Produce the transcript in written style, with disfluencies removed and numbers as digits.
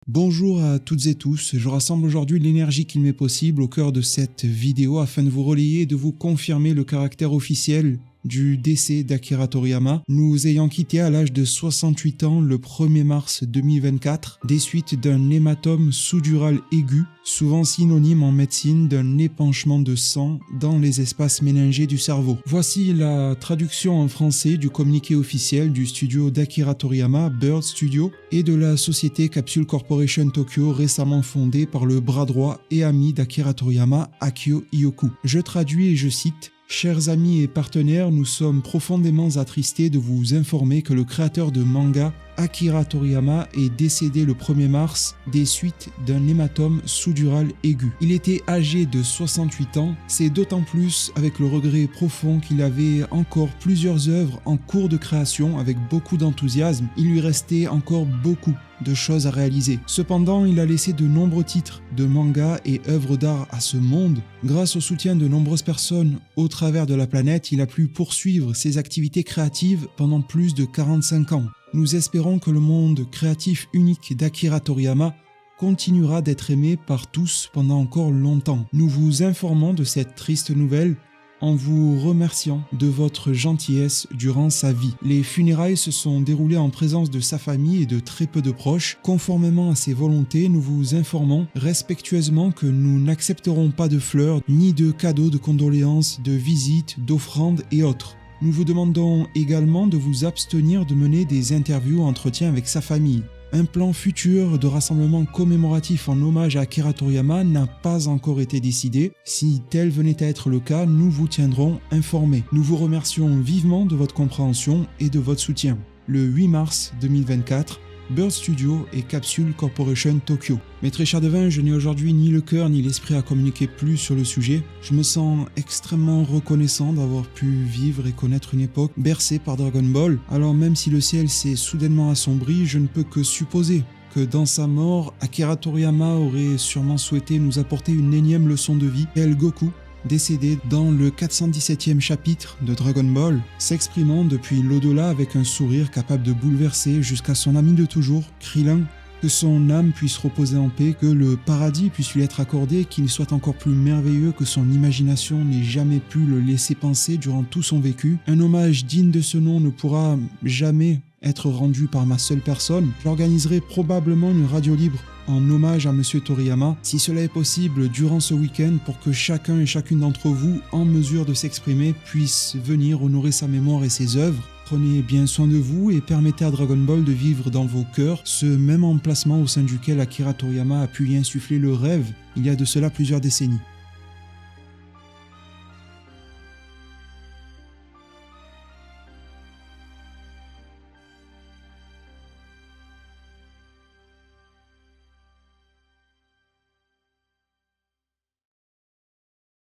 Bonjour à toutes et tous, je rassemble aujourd'hui l'énergie qu'il m'est possible au cœur de cette vidéo afin de vous relayer et de vous confirmer le caractère officiel du décès d'Akira Toriyama, nous ayant quitté à l'âge de 68 ans le 1er mars 2024 des suites d'un hématome sous-dural aigu, souvent synonyme en médecine d'un épanchement de sang dans les espaces méningés du cerveau. Voici la traduction en français du communiqué officiel du studio d'Akira Toriyama, Bird Studio, et de la société Capsule Corporation Tokyo récemment fondée par le bras droit et ami d'Akira Toriyama, Akio Iyoku. Je traduis et je cite: Chers amis et partenaires, nous sommes profondément attristés de vous informer que le créateur de manga, Akira Toriyama, est décédé le 1er mars des suites d'un hématome sous-dural aigu. Il était âgé de 68 ans, c'est d'autant plus avec le regret profond qu'il avait encore plusieurs œuvres en cours de création avec beaucoup d'enthousiasme. Il lui restait encore beaucoup de choses à réaliser. Cependant, il a laissé de nombreux titres de manga et œuvres d'art à ce monde. Grâce au soutien de nombreuses personnes au travers de la planète, il a pu poursuivre ses activités créatives pendant plus de 45 ans. Nous espérons que le monde créatif unique d'Akira Toriyama continuera d'être aimé par tous pendant encore longtemps. Nous vous informons de cette triste nouvelle en vous remerciant de votre gentillesse durant sa vie. Les funérailles se sont déroulées en présence de sa famille et de très peu de proches. Conformément à ses volontés, nous vous informons respectueusement que nous n'accepterons pas de fleurs, ni de cadeaux de condoléances, de visites, d'offrandes et autres. Nous vous demandons également de vous abstenir de mener des interviews ou entretiens avec sa famille. Un plan futur de rassemblement commémoratif en hommage à Akira Toriyama n'a pas encore été décidé. Si tel venait à être le cas, nous vous tiendrons informés. Nous vous remercions vivement de votre compréhension et de votre soutien. Le 8 mars 2024, Bird Studio et Capsule Corporation Tokyo. Mes très chers devins, je n'ai aujourd'hui ni le cœur ni l'esprit à communiquer plus sur le sujet. Je me sens extrêmement reconnaissant d'avoir pu vivre et connaître une époque bercée par Dragon Ball. Alors même si le ciel s'est soudainement assombri, je ne peux que supposer que dans sa mort, Akira Toriyama aurait sûrement souhaité nous apporter une énième leçon de vie. El Goku, décédé dans le 417e chapitre de Dragon Ball, s'exprimant depuis l'au-delà avec un sourire capable de bouleverser jusqu'à son ami de toujours, Krillin. Que son âme puisse reposer en paix, que le paradis puisse lui être accordé, qu'il soit encore plus merveilleux que son imagination n'ait jamais pu le laisser penser durant tout son vécu. Un hommage digne de ce nom ne pourra jamais être rendu par ma seule personne. J'organiserai probablement une radio libre en hommage à Monsieur Toriyama, si cela est possible durant ce week-end, pour que chacun et chacune d'entre vous, en mesure de s'exprimer, puisse venir honorer sa mémoire et ses œuvres. Prenez bien soin de vous et permettez à Dragon Ball de vivre dans vos cœurs ce même emplacement au sein duquel Akira Toriyama a pu y insuffler le rêve il y a de cela plusieurs décennies.